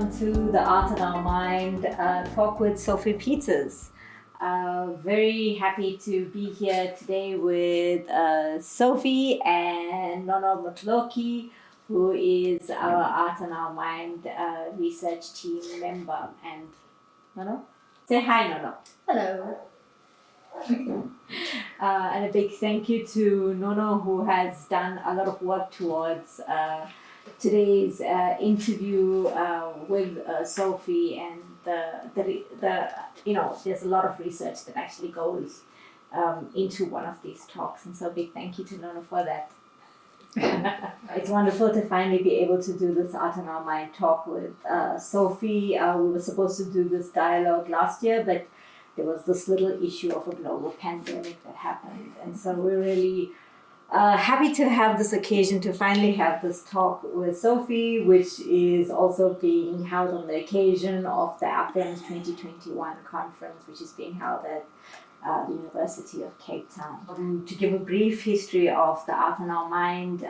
welcome to the Art in Our Mind talk with Sophie Pizzas. Very happy to be here today with Sophie and Nono Motlhoki, who is our Art in Our Mind research team member. And Nono, say hi, Nono. Hello. And a big thank you to Nono, who has done a lot of work towards today's interview with Sophie, and the there's a lot of research that actually goes into one of these talks, and so big thank you to Nono for that. It's wonderful to finally be able to do this Art in Our Mind talk with Sophie. We were supposed to do this dialogue last year, but there was this little issue of a global pandemic that happened, and so we're really happy to have this occasion to finally have this talk with Sophie, which is also being held on the occasion of the AFEMS 2021 conference, which is being held at the University of Cape Town. To give a brief history of the Art in Our Mind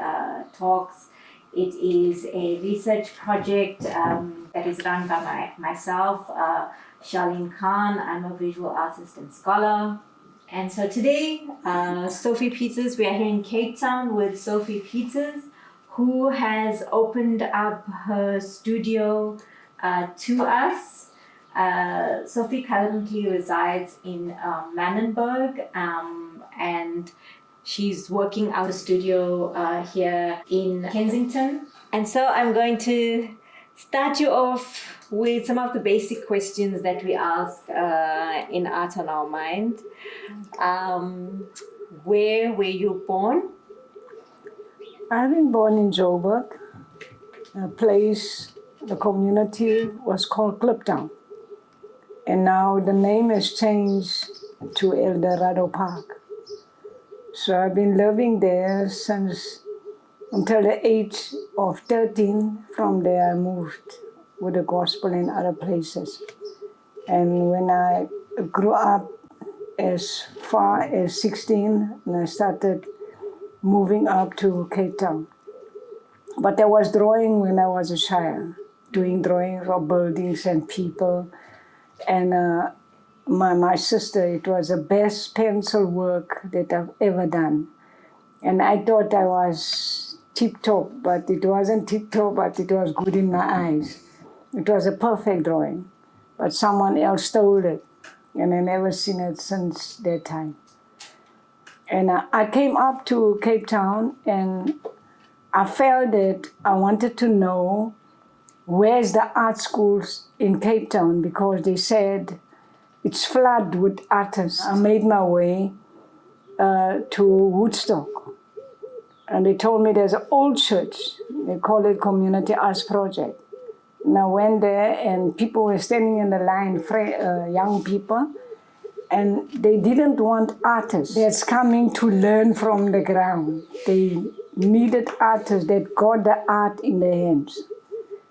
talks, it is a research project that is run by myself, Sharlene. I'm a visual artist and scholar. And so today, Sophie Pizzas, we are here in Cape Town with Sophie Pizzas, who has opened up her studio to us. Sophie currently resides in Manenberg, and she's working out a studio here in Kensington. And so I'm going to start you off with some of the basic questions that we ask in Art on Our Mind. Where were you born? I've been born in Joburg, a place, the community was called Kliptown. And now the name has changed to El Dorado Park. So I've been living there until the age of 13. From there I moved with the gospel in other places. And when I grew up as far as 16, and I started moving up to Cape Town. But I was drawing when I was a child, doing drawings of buildings and people. And my sister, it was the best pencil work that I've ever done. And I thought I was tip-top, but it wasn't tip-top, but it was good in my eyes. It was a perfect drawing, but someone else stole it, and I never seen it since that time. And I came up to Cape Town, and I felt that I wanted to know where's the art schools in Cape Town, because they said it's flooded with artists. I made my way to Woodstock, and they told me there's an old church. They call it Community Arts Project. And I went there, and people were standing in the line, young people, and they didn't want artists that's coming to learn from the ground. They needed artists that got the art in their hands.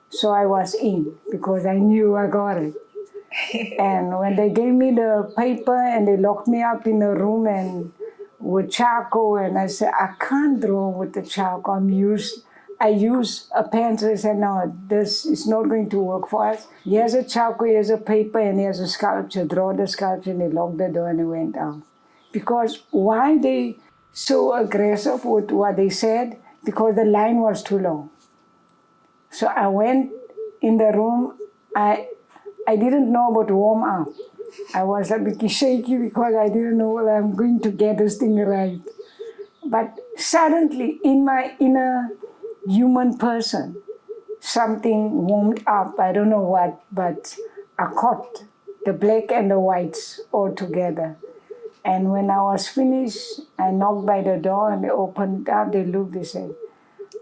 So I was in, because I knew I got it. And when they gave me the paper and they locked me up in a room and with charcoal, and I said, I can't draw with the charcoal. I use a pencil. I said, no, this is not going to work for us. Here's a charcoal, here's a paper, and here's a sculpture. Draw the sculpture, and they locked the door and they went out. Because why they so aggressive with what they said? Because the line was too long. So I went in the room. I didn't know about warm up. I was a bit shaky because I didn't know, well, I'm going to get this thing right. But suddenly, in my inner human person, something warmed up. I don't know what, but I caught the black and the whites all together. And when I was finished, I knocked by the door and they opened up, they looked, they said,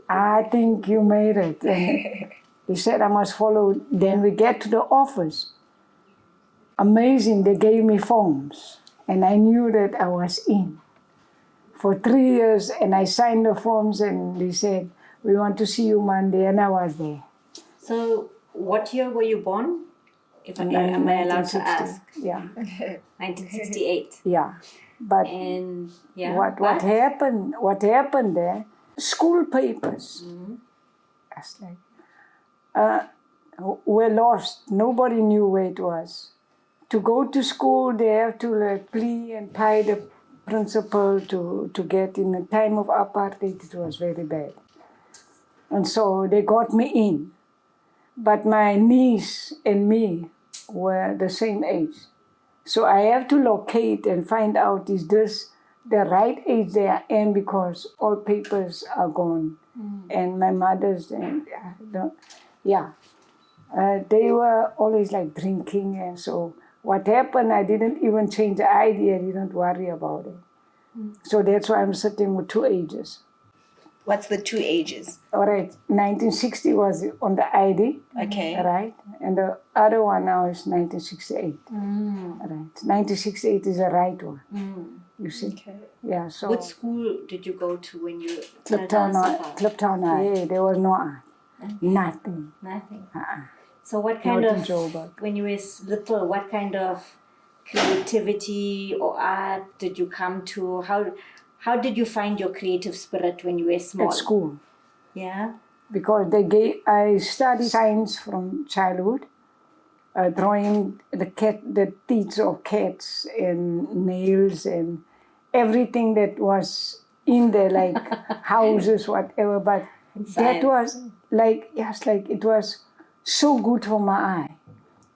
I think you made it. And they said I must follow. Then we get to the office. Amazing, they gave me forms. And I knew that I was in. For 3 years, and I signed the forms, and they said, we want to see you Monday, and I was there. So what year were you born? Am I allowed to ask? Yeah. 1968. Yeah. But And yeah. what happened there, school papers. Mm-hmm. I was like, were lost. Nobody knew where it was. To go to school, they have to like plea and pay the principal to get. In the time of apartheid, it was very bad. And so they got me in. But my niece and me were the same age. So I have to locate and find out, is this the right age that I am, because all papers are gone. And my mother's, and they were always like drinking. And so what happened, I didn't even change the ID, I didn't worry about it. So that's why I'm sitting with two ages. What's the two ages? All right, 1960 was on the ID. Okay. Right, and the other one now is 1968. Right, 1968 is the right one. You see? Okay. Yeah, so. What school did you go to when you Cliptown High, there was no art. Nothing. Nothing. Uh-uh. So what kind Not in of, Joburg. when you were little, what kind of creativity or art did you come to? How did you find your creative spirit when you were small? At school. Yeah? Because I studied science from childhood, drawing the teeth of cats and nails and everything that was in there, like houses, whatever. But that was like, it was so good for my eye.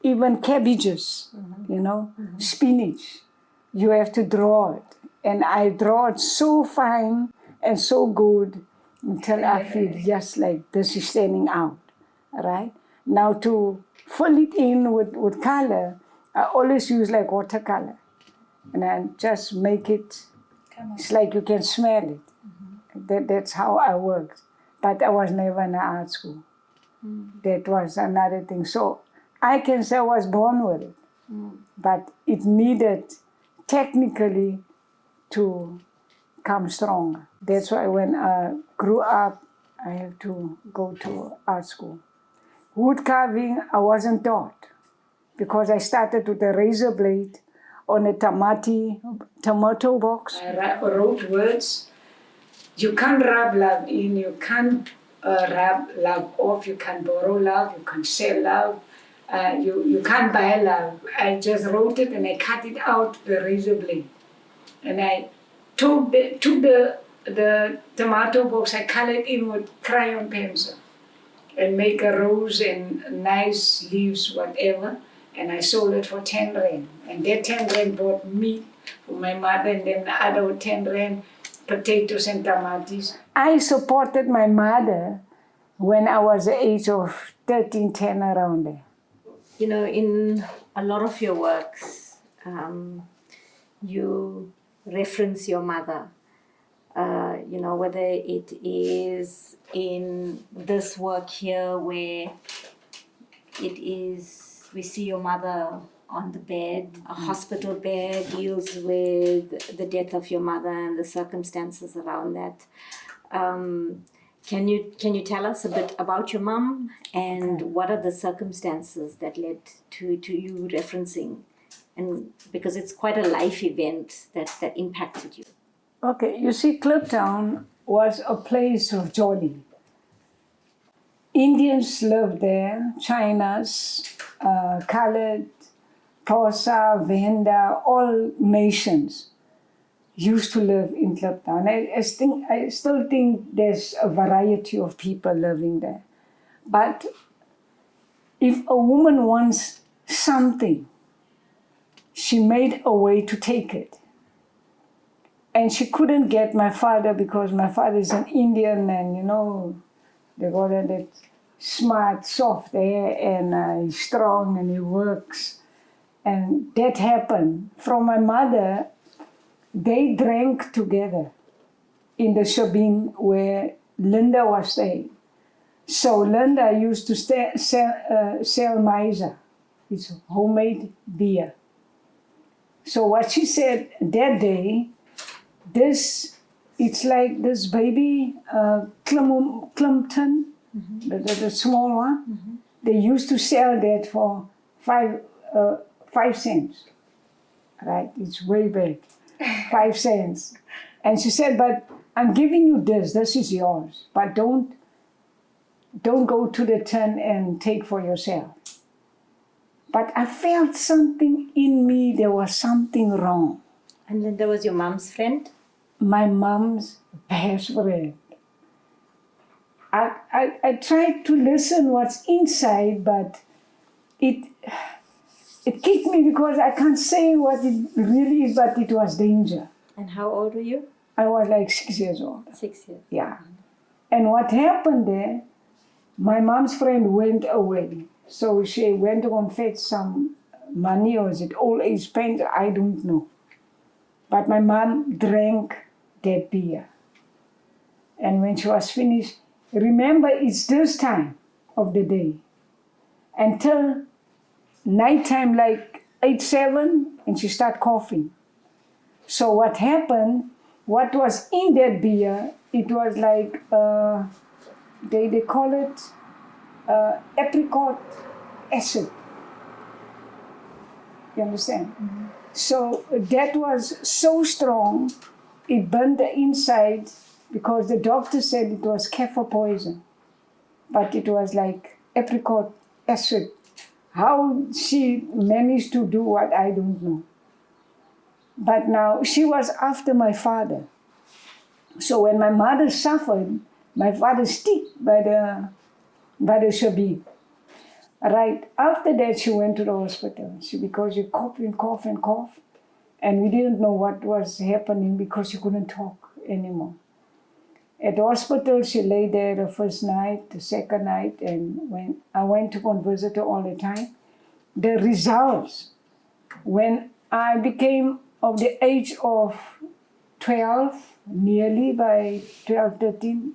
Even cabbages, spinach, you have to draw it. And I draw it so fine and so good until I feel just like this is standing out, right? Now to fill it in with color, I always use like watercolor. And I just make it, it's like you can smell it. That's how I worked. But I was never in an art school. That was another thing. So I can say I was born with it. But it needed technically to come stronger. That's why when I grew up, I had to go to art school. Wood carving, I wasn't taught because I started with a razor blade on a tomato box. I wrote words. You can't rub love in, you can't rub love off, you can't borrow love, you can't sell love, you can't buy love. I just wrote it and I cut it out with the razor blade. And I took the tomato box, I colored in with crayon pencil and make a rose and nice leaves, whatever. And I sold it for 10 rand. And that 10 rand bought meat for my mother, and then the other 10 rand, potatoes and tomatoes. I supported my mother when I was the age of 13, 10, around there. You know, in a lot of your works, you reference your mother. Whether it is in this work here where it is, we see your mother on the bed, a hospital bed, deals with the death of your mother and the circumstances around that. Can you tell us a bit about your mom and what are the circumstances that led to you referencing? And because it's quite a life event that impacted you. Okay, you see, Cliptown was a place of jolly. Indians lived there, Chinas, colored, Xhosa, Venda, all nations used to live in Cliptown. I still think there's a variety of people living there. But if a woman wants something, she made a way to take it. And she couldn't get my father because my father is an Indian and, they got that smart, soft hair and he's strong and he works. And that happened. From my mother, they drank together in the shebeen where Linda was staying. So Linda used to sell Maiza. It's homemade beer. So what she said that day, it's like this baby Klimpton, the small one. They used to sell that for 5 cents. Right? It's way big. 5 cents. And she said, but I'm giving you this is yours. But don't don't go to the tent and take for yourself. But I felt something in me, there was something wrong. And then there was your mom's friend? My mom's best friend. I tried to listen what's inside, but it kicked me because I can't say what it really is, but it was danger. And how old were you? I was like 6 years old. 6 years. Yeah. And what happened there, my mom's friend went away. So she went on fetch some money, or is it old age pension? I don't know. But my mom drank that beer. And when she was finished, remember it's this time of the day. Until nighttime, like 8, 7, and she started coughing. So what happened, what was in that beer, it was like, they call it apricot acid. You understand? Mm-hmm. So that was so strong, it burned the inside, because the doctor said it was kaffir poison. But it was like apricot acid. How she managed to do what, I don't know. But now she was after my father. So when my mother suffered, my father stick by the shabib. Right after that, she went to the hospital. Because she coughed and coughed and coughed, and we didn't know what was happening because she couldn't talk anymore. At the hospital, she lay there the first night, the second night, and when I went to go and visit her all the time, the results, when I became of the age of 12, nearly by 12, 13,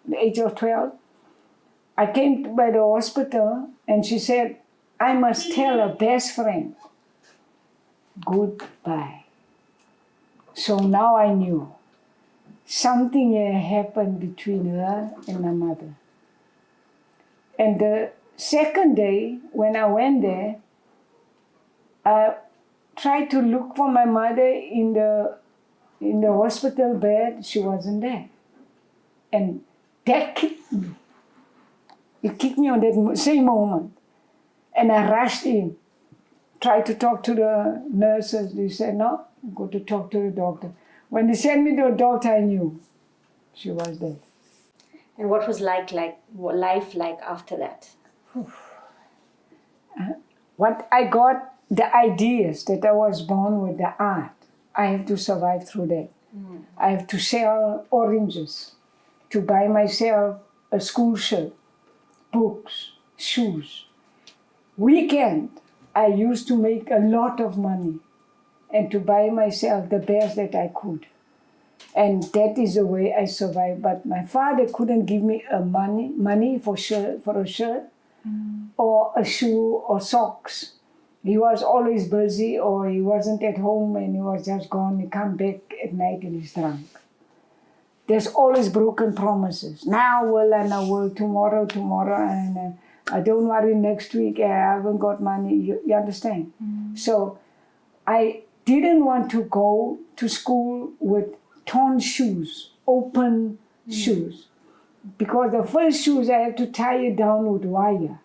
the age of 12, I came by the hospital and she said, I must tell her best friend, goodbye. So now I knew something had happened between her and my mother. And the second day, when I went there, I tried to look for my mother in the hospital bed. She wasn't there. And that kicked me. It kicked me on that same moment. And I rushed in, tried to talk to the nurses. They said, no, go to talk to the doctor. When they sent me to the doctor, I knew she was dead. And what was life like after that? What I got, the ideas that I was born with, the art, I have to survive through that. I have to sell oranges, to buy myself a school shirt, books, shoes. Weekend, I used to make a lot of money and to buy myself the best that I could. And that is the way I survived. But my father couldn't give me money for a shirt or a shoe or socks. He was always busy, or he wasn't at home and he was just gone. He come back at night and he's drunk. There's always broken promises. Now will and I will, tomorrow, and I don't worry, next week I haven't got money. You understand? So I didn't want to go to school with torn shoes, open shoes. Because the first shoes I have to tie it down with wire.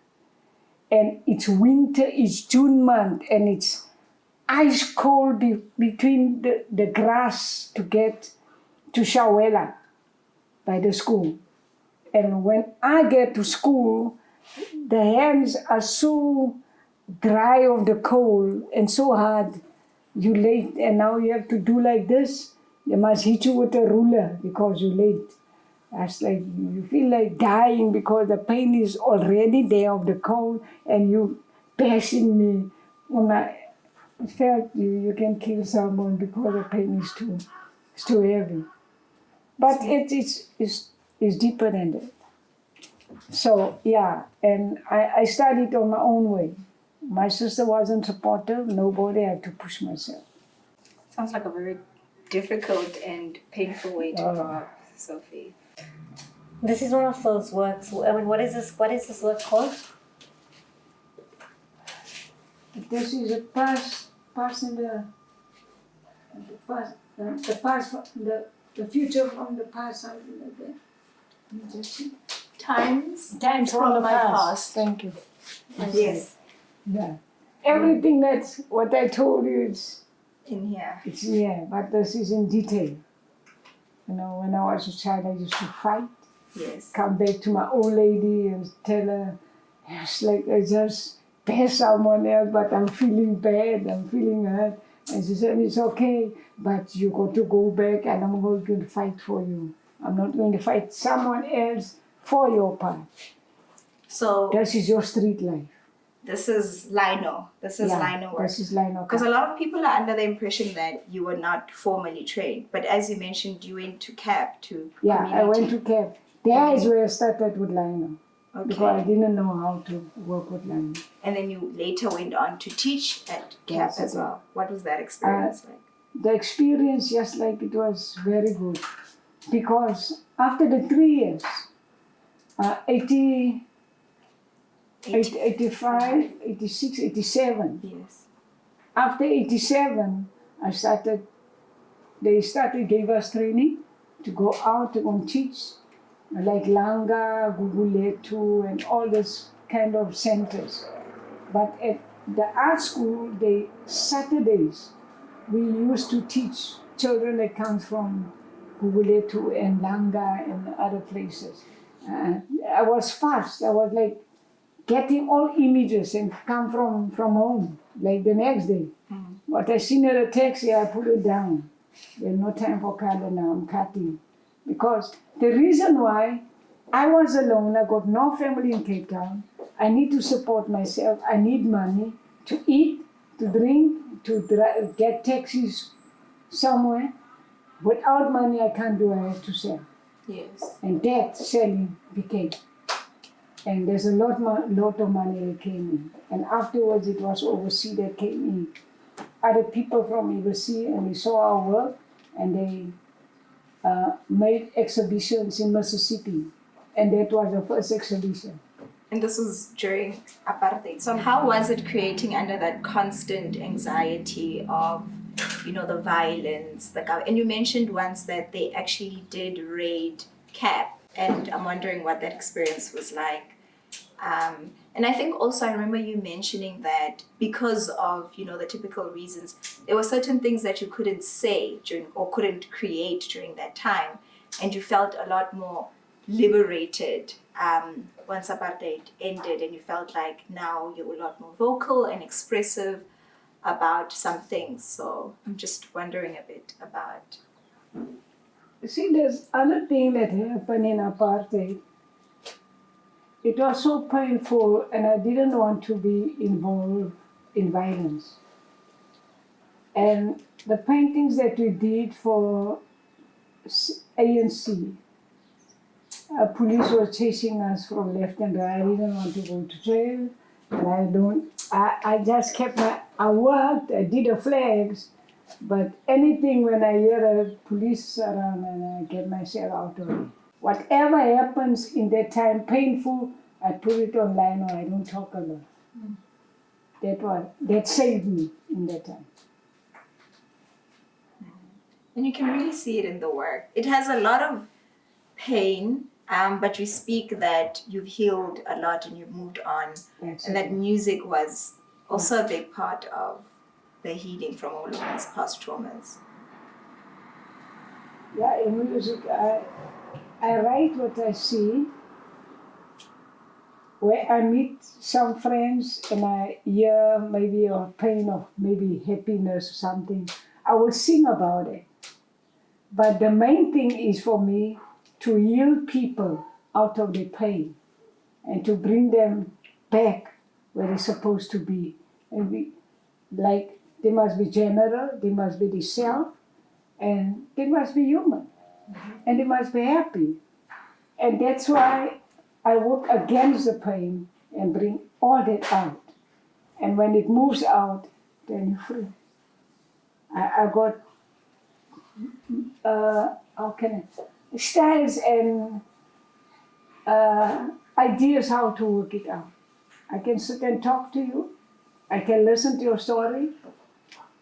And it's winter, it's June month, and it's ice cold between the grass to get to Shawela by the school. And when I get to school, the hands are so dry of the cold and so hard. You late, and now you have to do like this. They must hit you with a ruler because you're late. That's like, you feel like dying because the pain is already there of the cold and you bashing me. When I felt you can kill someone because the pain is too heavy. But it's deeper than that. So yeah, and I studied on my own way. My sister wasn't supportive, nobody, I had to push myself. Sounds like a very difficult and painful way to grow up, Sophie. This is one of those works. I mean, what is this work called? This is a past in the past, the future from the past, something like that. You just see. times Times from the my past. Thank you. Yes, Yeah. Everything that's what I told you, in here. it's yeah, but this is in detail. You know, when I was a child, I used to fight. Yes. Come back to my old lady and tell her, it's like I just pay someone else, but I'm feeling bad, I'm feeling hurt. And she said, it's okay, but you got to go back and I'm going to fight for you. I'm not going to fight someone else for your part. So This is your street life. this is Lino. This is Lino work. This is Lino. Because a lot of people are under the impression that you were not formally trained. But as you mentioned, you went to CAP to Yeah, community. I went to CAP. There is where I started with Lino. Okay. Because I didn't know how to work with Lino. And then you later went on to teach at CAP Yes, as I did. well. What was that experience like? The experience, just like it was very good. Because after the 3 years, 85, 86, 87. Yes. After 87, they gave us training to go out to go and teach, like Langa, Guguletu, and all this kind of centers. But at the art school, Saturdays, we used to teach children that come from Guguletu and Langa and other places. I was fast. I was like getting all images and come from home, like the next day. What I seen in a taxi, I put it down. There's no time for color now, I'm cutting. Because the reason why I was alone, I got no family in Cape Town, I need to support myself, I need money to eat, to drink, to get taxis somewhere. Without money, I can't do, I have to sell. Yes. And that selling became. And there's a lot of money that came in. And afterwards, it was overseas that came in. Other people from overseas, and they saw our work, and they made exhibitions in Mississippi. And that was the first exhibition. And this was during apartheid. So how was it creating under that constant anxiety of, the violence, and you mentioned once that they actually did raid CAP, and I'm wondering what that experience was like. And I think also I remember you mentioning that because of, the typical reasons, there were certain things that you couldn't say or couldn't create during that time, and you felt a lot more liberated once apartheid ended, and you felt like now you're a lot more vocal and expressive about some things. So I'm just wondering a bit about. See, there's other thing that happened in apartheid. It was so painful, and I didn't want to be involved in violence. And the paintings that we did for ANC, police were chasing us from left and right. I didn't want to go to jail, and I just kept I worked, I did the flags, but anything when I hear the police around, and I get myself out of it. Whatever happens in that time, painful, I put it online or I don't talk a lot. That saved me in that time. And you can really see it in the work. It has a lot of pain, but you speak that you've healed a lot and you've moved on. And that music was also a big part of the healing from all of these past traumas. Yeah, in music, I write what I see. Where I meet some friends and I hear maybe a pain or maybe happiness or something, I will sing about it. But the main thing is for me to heal people out of the pain and to bring them back where they're supposed to be. And they must be general, they must be the self, and they must be human. And they must be happy. And that's why I work against the pain and bring all that out. And when it moves out, then you're free. I got styles and ideas how to work it out. I can sit and talk to you. I can listen to your story.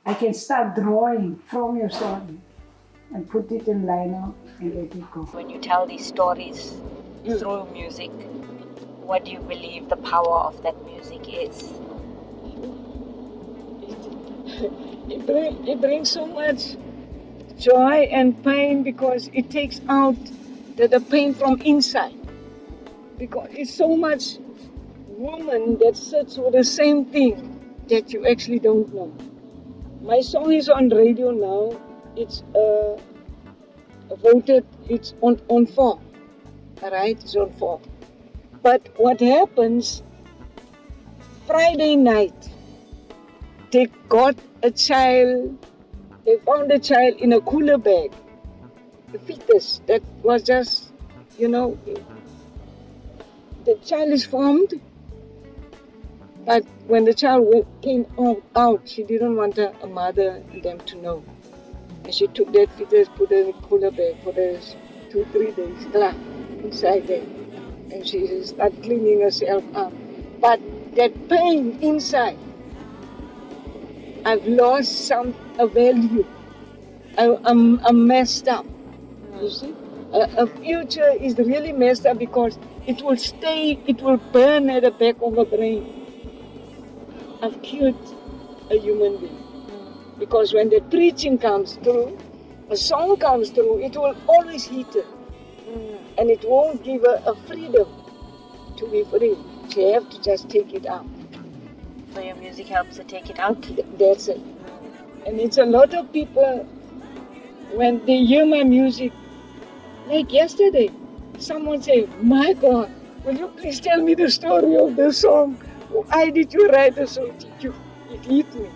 I can start drawing from your story and put it in liner and let it go. When you tell these stories, through music. What do you believe the power of that music is? It brings so much joy and pain because it takes out the pain from inside. Because it's so much woman that sits with the same thing that you actually don't know. My song is on radio now. It's voted. It's on 4. Alright, it's on 4. But what happens? Friday night, they got a child. They found a child in a cooler bag. The fetus that was just, the child is formed. But when the child came out, she didn't want a mother and them to know. And she took that fetus, put it in a cooler bag for 2-3 days, inside there. And she started cleaning herself up. But that pain inside, I've lost a value. I'm messed up. You see? A future is really messed up because it will burn at the back of the brain. I've killed a human being. Because when the preaching comes through, a song comes through, it will always hit her. And it won't give her a freedom to be free. She have to just take it out. So your music helps to take it out? That's it. And it's a lot of people, when they hear my music, like yesterday, someone said, "My God, will you please tell me the story of the song? Why did you write the song?" It hit me.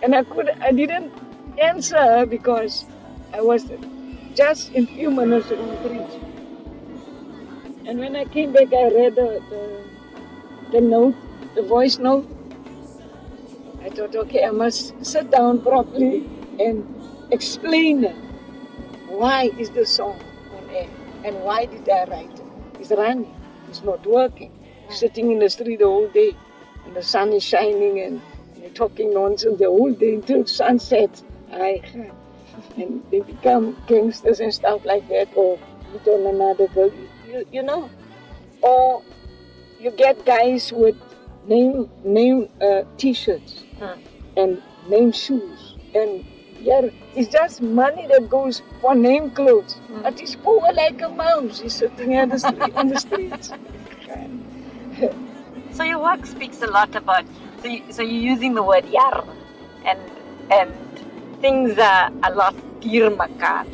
And I didn't answer her because I was just in few minutes to preach. And when I came back, I read the note, the voice note. I thought, okay, I must sit down properly and explain why is the song on air and why did I write it. It's running, it's not working. Sitting in the street the whole day and the sun is shining and they're talking nonsense the whole day until sunset. And they become gangsters and stuff like that, or hit on another girl, or you get guys with name t-shirts and name shoes, and it's just money that goes for name clothes. But he's poor like a mouse. He's sitting on the streets. So your work speaks a lot about. So you're using the word yar, and things are a lot makar.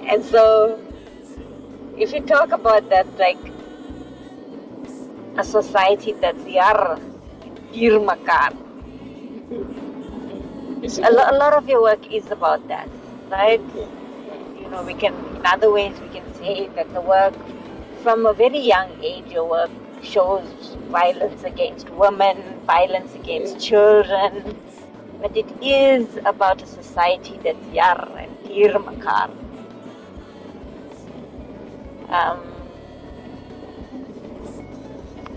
And so, if you talk about that, like a society that's yar makar, a lot of your work is about that, right? In other ways, we can say that the work, from a very young age, your work shows violence against women, violence against children, but it is about a society that's yar and makar.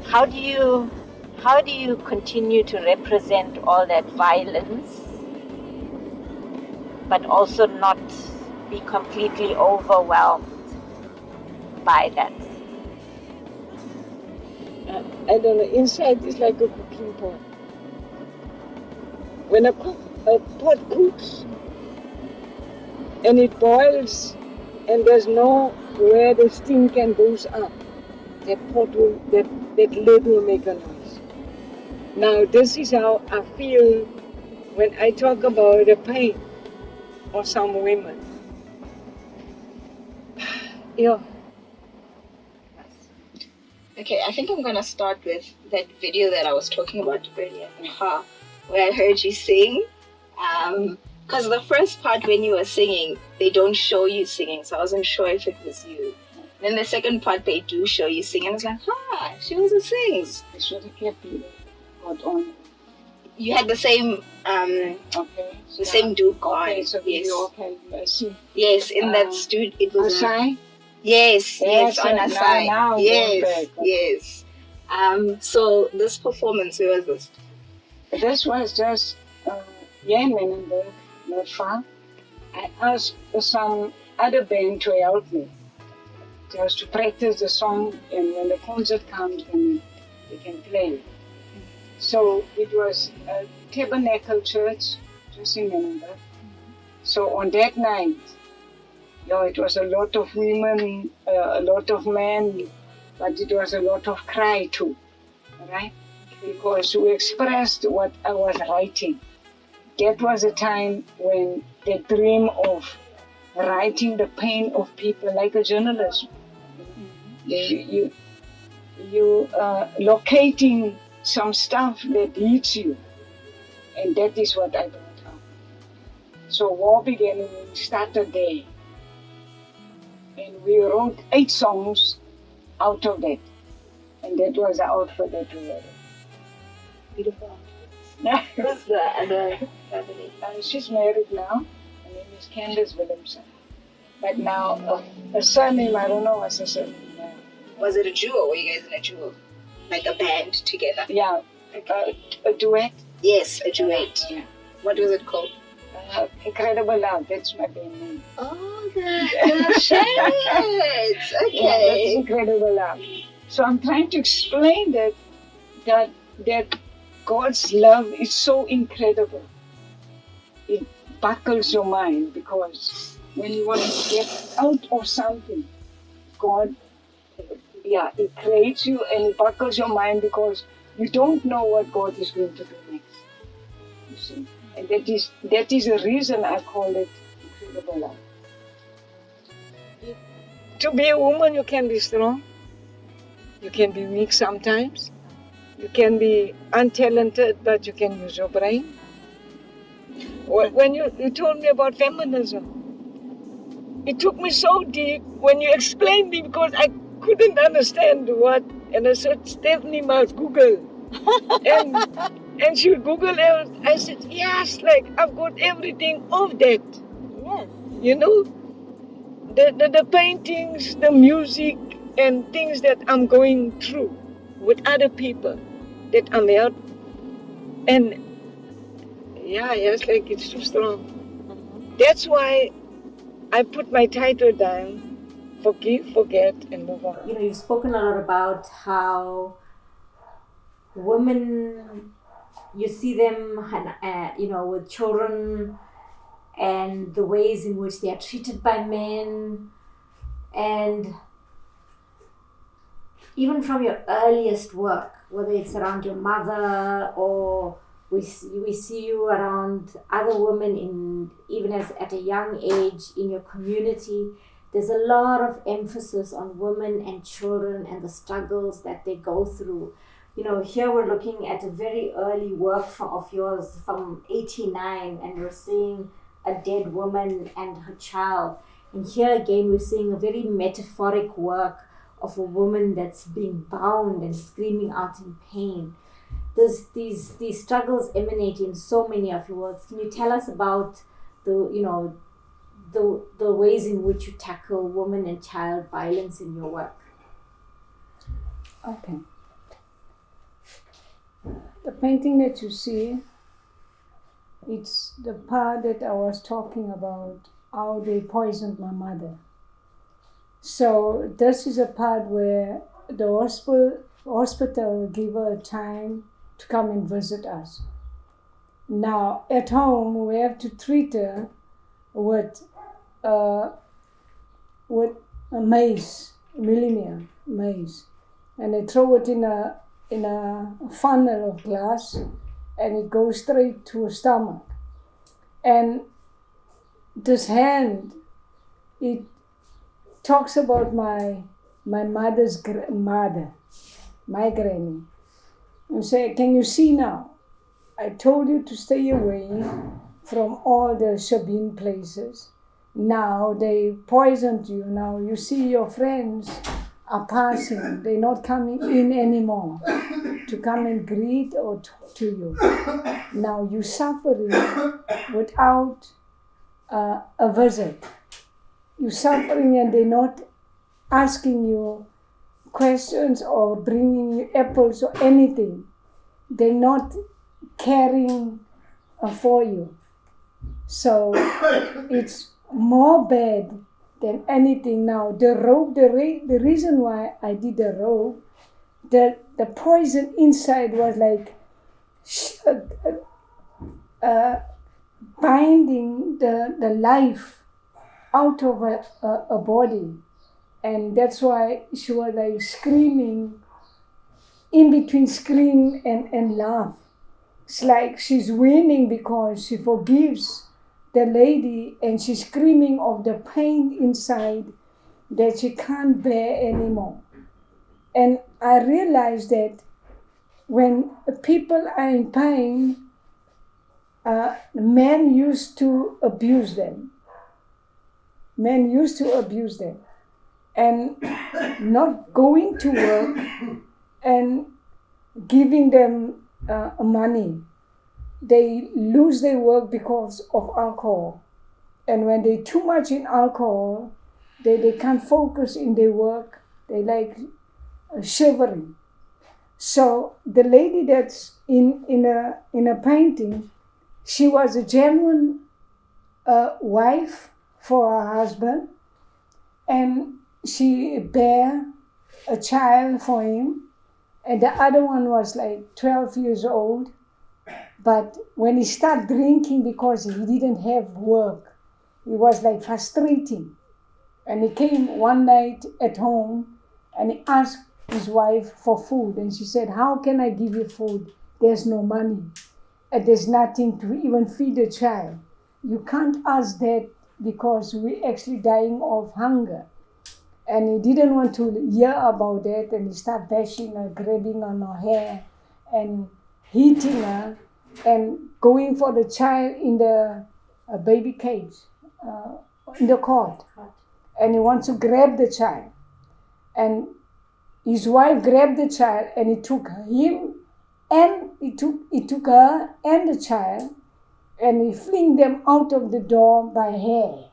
How do you continue to represent all that violence, but also not be completely overwhelmed by that? I don't know, inside is like a cooking pot. When a pot cooks and it boils and there's no where the steam can goes up, that lid will make a noise. Now this is how I feel when I talk about the pain of some women. Yeah. Okay, I think I'm going to start with that video that I was talking about earlier, where I heard you sing. Because the first part when you were singing, they don't show you singing, so I wasn't sure if it was you. Then the second part, they do show you singing. I was like, she also sings. I should have kept it on. You had the same, same Duke on. Okay, so yes. Okay, I see. Yes, in that studio, it was. Asai? Yes, on a side. Now Yes. So this performance, where was this? This was just Menenberg, not far. I asked some other band to help me. just to practice the song, and when the concert comes, then they can play it. So it was a tabernacle church, just remember. So on that night, it was a lot of women, a lot of men, but it was a lot of cry too, right? Because we expressed what I was writing. That was a time when the dream of writing the pain of people, like a journalist, you locating some stuff that hits you, and that is what I brought up. So war began, and we started there, and we wrote 8 songs out of that, and that was the outfit that we had. Beautiful. Who's the other family? She's married now. Her name is Candace Williamson. But now, her surname, I don't know what's her surname now. Was it a duo? Were you guys in a duo? Like a band together? Yeah, a duet. Yes, a duet. Yeah. What was it called? Incredible Love, that's my band name. Oh, the shades. Okay. Yeah, that's Incredible Love. So I'm trying to explain that God's love is so incredible. It buckles your mind, because when you want to get out of something, God, it creates you and it buckles your mind, because you don't know what God is going to do next. You see? And that is the reason I call it Incredible Love. To be a woman, you can be strong. You can be weak sometimes. You can be untalented, but you can use your brain. When you told me about feminism, it took me so deep when you explained me, because I couldn't understand what, and I said, Stephanie must Google. and she would Google it. I said, yes, like I've got everything of that. Yes. You know, the paintings, the music, and things that I'm going through with other people that I'm helping. And it's like it's too strong. That's why I put my title down, Forgive, Forget, and Move On. You've spoken a lot about how women, you see them, with children, and the ways in which they are treated by men, and even from your earliest work, whether it's around your mother, or we see you around other women even at a young age in your community. There's a lot of emphasis on women and children and the struggles that they go through. Here we're looking at a very early work of yours from 1989, and we're seeing a dead woman and her child. And here again, we're seeing a very metaphoric work of a woman that's being bound and screaming out in pain. These struggles emanate in so many of your works. Can you tell us about the ways in which you tackle woman and child violence in your work? Okay. The painting that you see, it's the part that I was talking about, how they poisoned my mother. So this is a part where the hospital gave her a time to come and visit us. Now at home we have to treat her with a mace, millimeter mace, and they throw it in a funnel of glass, and it goes straight to her stomach. And this hand, it talks about my mother's mother, my granny, and say, can you see now? I told you to stay away from all the Sabine places. Now they poisoned you. Now you see your friends are passing. They're not coming in anymore to come and greet or talk to you. Now you're suffering without a visit. You're suffering, and they're not asking you questions or bringing you apples or anything. They're not caring for you. So it's more bad than anything now. The rope, the reason why I did the rope, the poison inside was like binding the life out of a body. And that's why she was like screaming, in between scream and laugh. It's like she's winning because she forgives the lady, and she's screaming of the pain inside that she can't bear anymore. And I realized that when people are in pain, men used to abuse them. Men used to abuse them. And not going to work and giving them money. They lose their work because of alcohol. And when they're too much in alcohol, they can't focus in their work. They like shivering. So the lady that's in a painting, she was a genuine wife for her husband, and she bare a child for him, and the other one was like 12 years old. But when he started drinking because he didn't have work, it was like frustrating. And he came one night at home and he asked his wife for food, and she said, "How can I give you food? There's no money, and there's nothing to even feed a child. You can't ask that because we're actually dying of hunger." And he didn't want to hear about that, and he started bashing her, grabbing on her hair and hitting her and going for the child in the baby cage in the court. And he wants to grab the child. And his wife grabbed the child, and he took him, and he took her and the child, and he fling them out of the door by hair.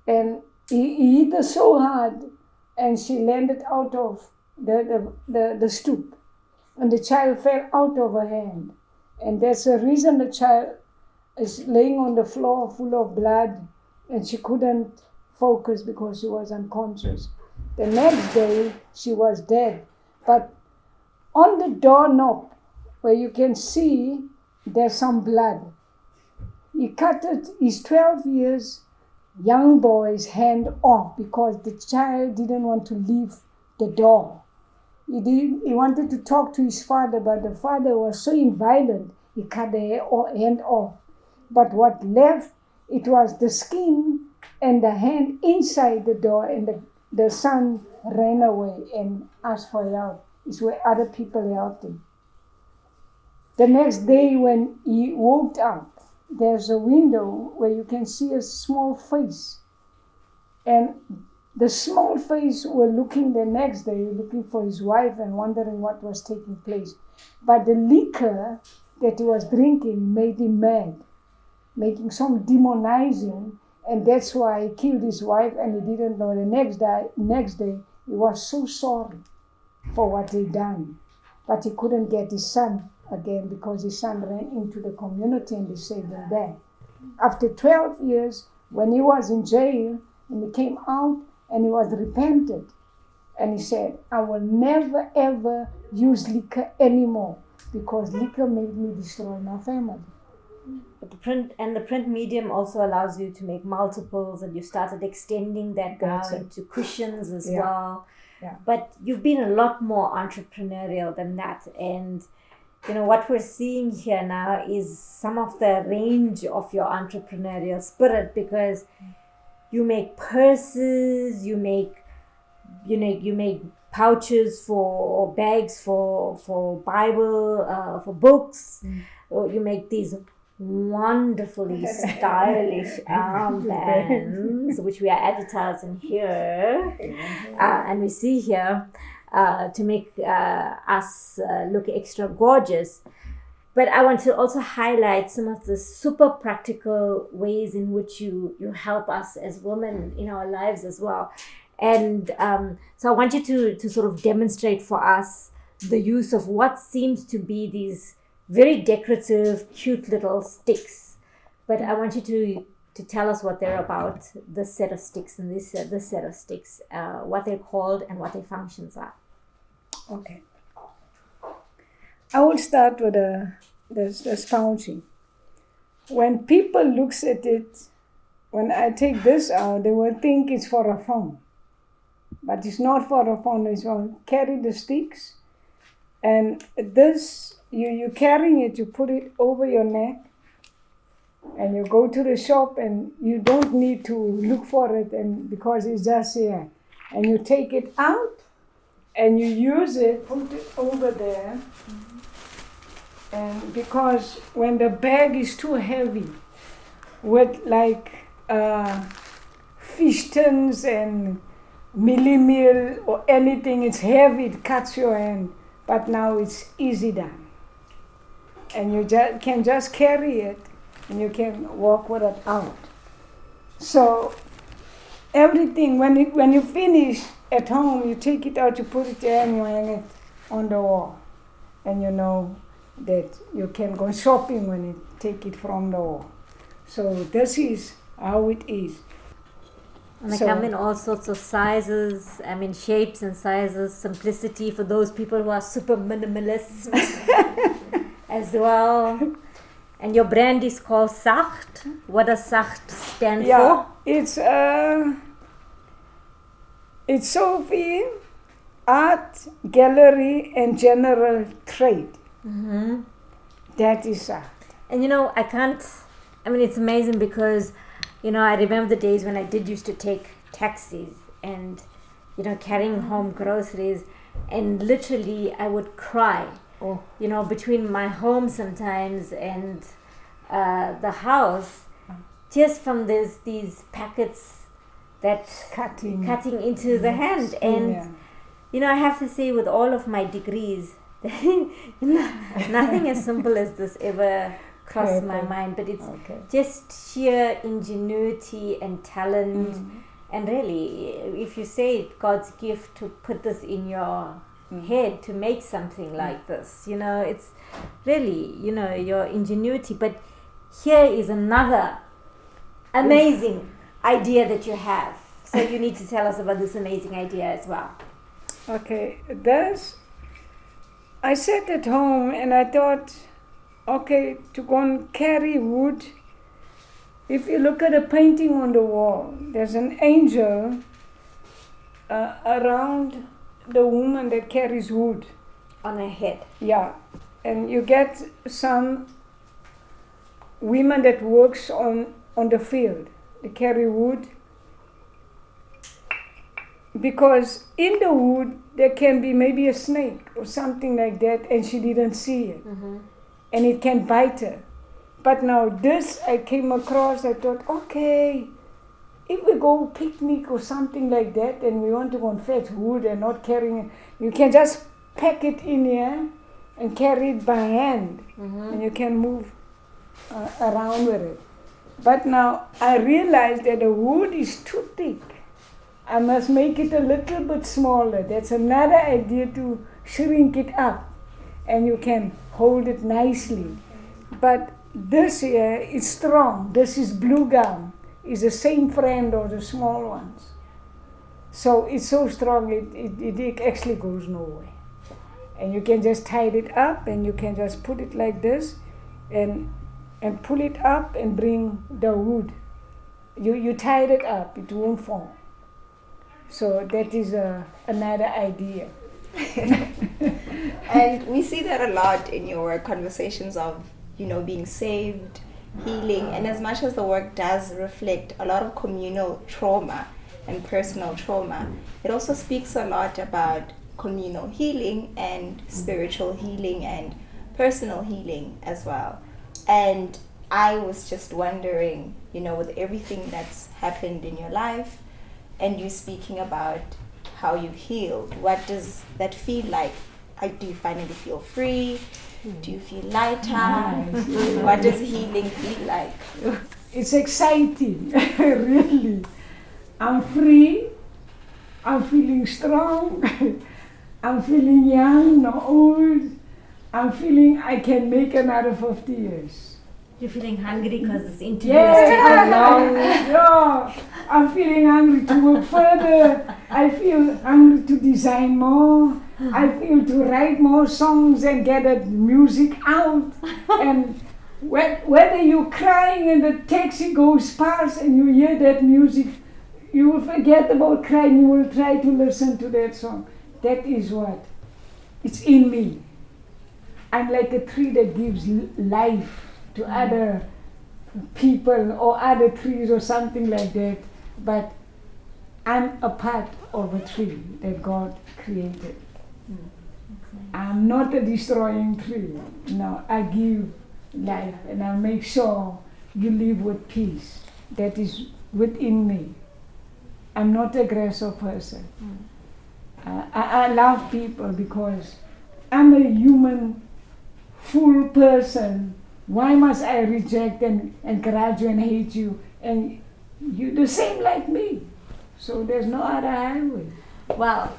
And he hit her so hard, and she landed out of the stoop, and the child fell out of her hand. And that's the reason the child is laying on the floor full of blood, and she couldn't focus because she was unconscious. The next day, she was dead. But on the doorknob, where you can see there's some blood, he cut his 12 years young boy's hand off because the child didn't want to leave the door. He wanted to talk to his father, but the father was so violent, he cut the hand off. But what left, it was the skin and the hand inside the door, and the son ran away and asked for help. It's where other people helped him. The next day when he woke up, there's a window where you can see a small face. And the small face were looking the next day, looking for his wife and wondering what was taking place. But the liquor that he was drinking made him mad, making some demonizing, and that's why he killed his wife, and he didn't know. The next day, he was so sorry for what he'd done. But he couldn't get his son again because his son ran into the community and they saved him there. After 12 years, when he was in jail, and he came out and he was repented, and he said, "I will never ever use liquor anymore because liquor made me destroy my family." But the print medium also allows you to make multiples, and you started extending that now into cushions as well. Yeah. But you've been a lot more entrepreneurial than that. And what we're seeing here now is some of the range of your entrepreneurial spirit, because you make purses, you make pouches or bags for Bible, for books. You make these wonderfully stylish armbands, which we are advertising here, and we see here to make us look extra gorgeous. But I want to also highlight some of the super practical ways in which you help us as women in our lives as well. And so I want you to sort of demonstrate for us the use of what seems to be these very decorative, cute little sticks. But I want you to to tell us what they're about, this set of sticks and this set of sticks, what they're called and what their functions are. Okay. I will start with the sponging. When people looks at it, when I take this out, they will think it's for a phone. But it's not for a phone, it's for carry the sticks. And this, you carrying it, you put it over your neck, and you go to the shop and you don't need to look for it and because it's just here. And you take it out and you use it, put it over there. And because when the bag is too heavy with like fish tins and milli-meal or anything, it's heavy, it cuts your hand. But now it's easy done. And you can just carry it and you can walk with it out. So everything, when you finish at home, you take it out, you put it there and you hang it on the wall. And you know that you can go shopping when you take it from the wall. So this is how it is. And they come in all sorts of sizes, shapes and sizes, simplicity for those people who are super minimalists as well. And your brand is called Sacht. What does Sacht stand for? It's Sophie, Art, Gallery and General Trade. Mm-hmm. That is Sacht. And it's amazing because I remember the days when I did used to take taxis and, carrying home groceries, and literally I would cry, between my home sometimes and the house, just from these packets that cutting into the hand. And, I have to say with all of my degrees, nothing as simple as this ever crossed my mind, but it's just sheer ingenuity and talent. And really, if you say it, God's gift to put this in your head to make something like this, it's really, your ingenuity. But here is another amazing idea that you have. So you need to tell us about this amazing idea as well. Okay, I sat at home and I thought, to go and carry wood. If you look at a painting on the wall, there's an angel around the woman that carries wood. On her head. Yeah. And you get some women that works on the field. They carry wood. Because in the wood, there can be maybe a snake or something like that, and she didn't see it. Mm-hmm. And it can bite her. But now this I came across, I thought, if we go picnic or something like that and we want to go and fetch wood and not carrying it, you can just pack it in here and carry it by hand. Mm-hmm. And you can move around with it. But now I realized that the wood is too thick. I must make it a little bit smaller. That's another idea, to shrink it up. And you can hold it nicely. But this here is strong. This is blue gum. It's the same friend of the small ones. So it's so strong, it actually goes nowhere. And you can just tie it up and you can just put it like this and pull it up and bring the wood. You tie it up, it won't fall. So that is another idea. And we see that a lot in your conversations of, being saved, healing, and as much as the work does reflect a lot of communal trauma and personal trauma, it also speaks a lot about communal healing and spiritual healing and personal healing as well. And I was just wondering, with everything that's happened in your life and you speaking about how you've healed, what does that feel like? Do you finally feel free? Do you feel lighter? Nice. What does healing feel like? It's exciting, really. I'm free. I'm feeling strong. I'm feeling young, not old. I'm feeling I can make another 50 years. You're feeling hungry because this interview is Yeah, taking long. I'm feeling hungry to work further. I feel hungry to design more. I feel to write more songs and get the music out. And whether you're crying and the taxi goes past and you hear that music, you will forget about crying. You will try to listen to that song. That is what it's in me. I'm like a tree that gives life to other people or other trees or something like that. But I'm a part of a tree that God created. I'm not a destroying tree. No, I give life and I make sure you live with peace. That is within me. I'm not an aggressive person. I love people because I'm a human, full person. Why must I reject and grudge you and hate you? And you're the same like me. So there's no other highway. Well,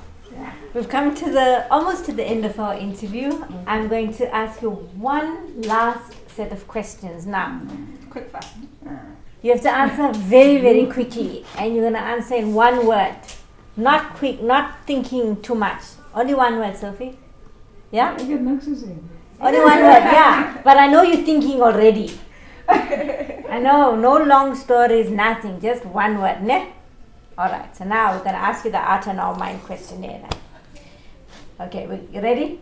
we've come to almost to the end of our interview. I'm going to ask you one last set of questions now. Quick fast. You have to answer very, very quickly, and you're going to answer in one word. Not quick, not thinking too much. Only one word, Sophie. Yeah? I get nothing to say. Only one word, yeah. But I know you're thinking already. I know, no long stories, nothing, just one word, ne? Alright, so now we're going to ask you the Art on Our Mind questionnaire. Okay, you ready?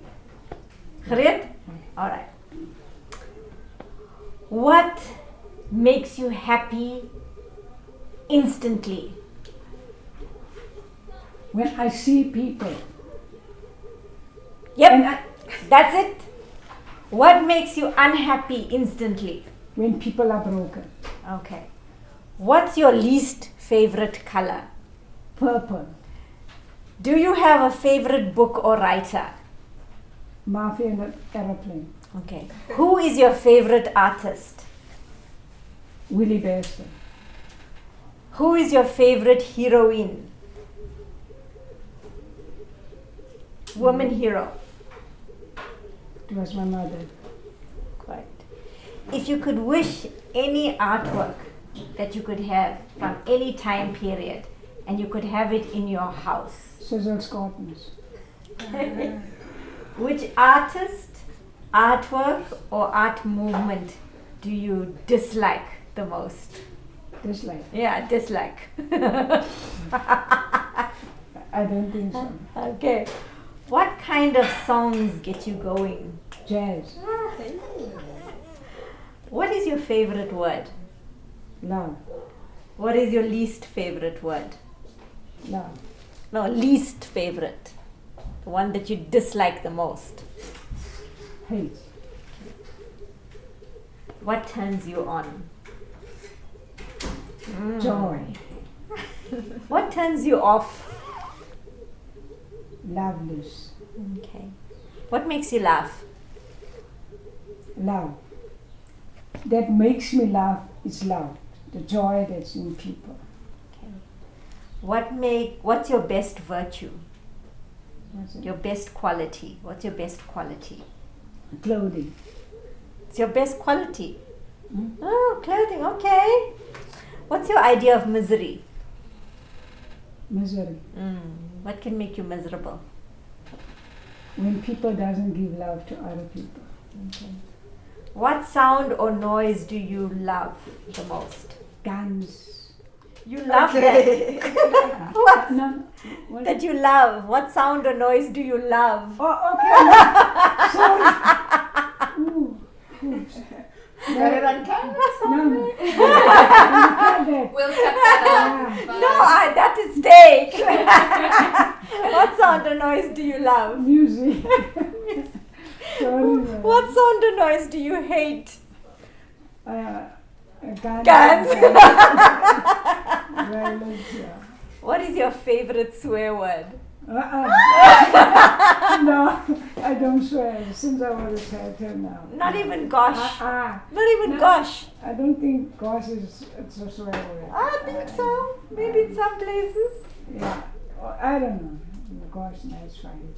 Gereed? Alright. What makes you happy instantly? When I see people. Yep, that's it. What makes you unhappy instantly? When people are broken. Okay. What's your least favorite color? Purple. Do you have a favorite book or writer? Mafia in an aeroplane. Okay. Who is your favorite artist? Willie Bester. Who is your favorite heroine? Woman hero. It was my mother. Quite. If you could wish any artwork that you could have from any time period and you could have it in your house, Cecil Scottons. which artist, artwork or art movement do you dislike the most? Dislike. Yeah, dislike. I don't think so. Okay. What kind of songs get you going? Jazz. What is your favorite word? Love. What is your least favorite word? Love. No, least favorite. The one that you dislike the most. Hate. What turns you on? Joy. What turns you off? Loveless. Okay. What makes you laugh? Love. That makes me laugh is love. The joy that's in people. Okay. What's your best virtue? That's it. Your best quality. What's your best quality? Clothing. It's your best quality. Hmm? Oh, clothing, okay. What's your idea of misery? Misery. What can make you miserable? When people doesn't give love to other people. Okay. What sound or noise do you love the most? Guns. You love that. What? No. What? That you love. What sound or noise do you love? Oh, okay. Sorry. Ooh. Oops. Got it on camera? No. That. We'll cut that out. No, that is steak. What sound or noise do you love? Music. Sorry. What sound or noise do you hate? Guns. Guns. Violence, yeah. What is your favorite swear word? No, I don't swear. Since I was a child till now. Not even gosh. Not Not even gosh. I don't think gosh it's a swear word. I think so. Maybe in some places. Yeah. I don't know. Gosh, nice fine.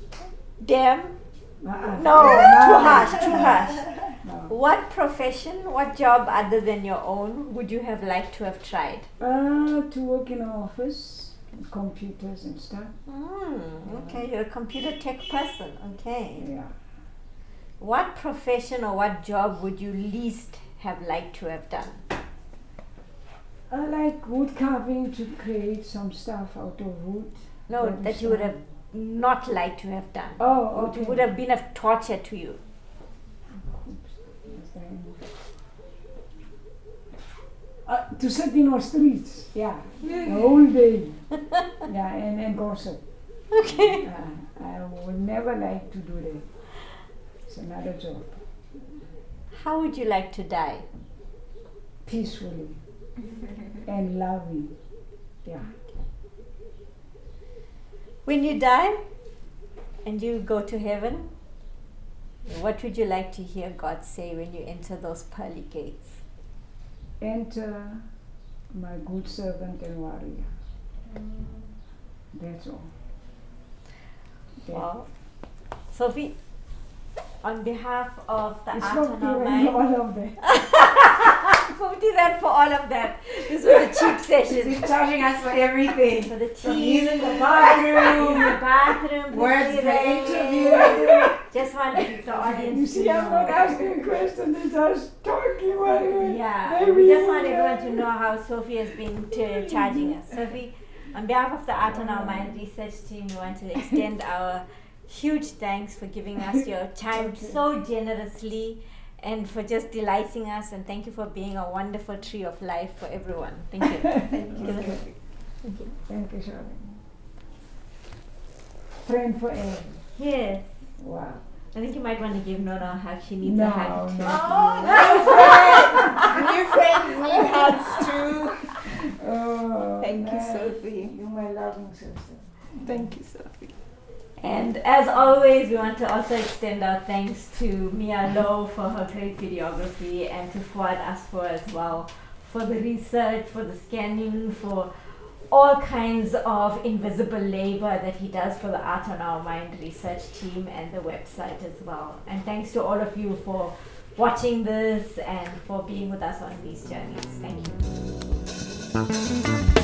Damn. No, No, too harsh, too harsh. No. What profession, what job other than your own would you have liked to have tried? To work in an office, with computers and stuff. Okay, you're a computer tech person. Okay. Yeah. What profession or what job would you least have liked to have done? I like wood carving to create some stuff out of wood. No, That that is you would fun. have not liked to have done. Oh, Which okay. would have been a torture to you. To sit in our streets, yeah, the whole day, yeah, and gossip. Okay. I would never like to do that. It's another job. How would you like to die? Peacefully and loving, yeah. When you die and you go to heaven, what would you like to hear God say when you enter those pearly gates? Enter, my good servant and warrior. That's all. That- Wow. Sophie, on behalf of the It's Art not on Our even Mind, all of that. 50 Rand for all of that. This was a cheap session. She's charging us for everything. For the From tea, using the bathroom, the bathroom, words 50 for rand. interview. Just want the audience You to see, I'm not know. asking questions, it's just talking while we Yeah, we just want everyone to know how Sophie has been charging us. Sophie, on behalf of the Art on Our Mind research team, we want to extend our huge thanks for giving us your time so generously and for just delighting us, and thank you for being a wonderful tree of life for everyone. Thank you. Thank you, Sharlene. Friend forever. Yes. Wow. I think you might want to give Nono a hug. She needs No, a hug too. New friends need hugs too. Oh, Thank you, nice. Sophie. You're my loving sister. Thank you, Sophie. And as always, we want to also extend our thanks to Mia Lowe for her great videography, and to Fuad Asfor as well for the research, for the scanning, for all kinds of invisible labor that he does for the Art on Our Mind research team and the website as well. And thanks to all of you for watching this and for being with us on these journeys. Thank you.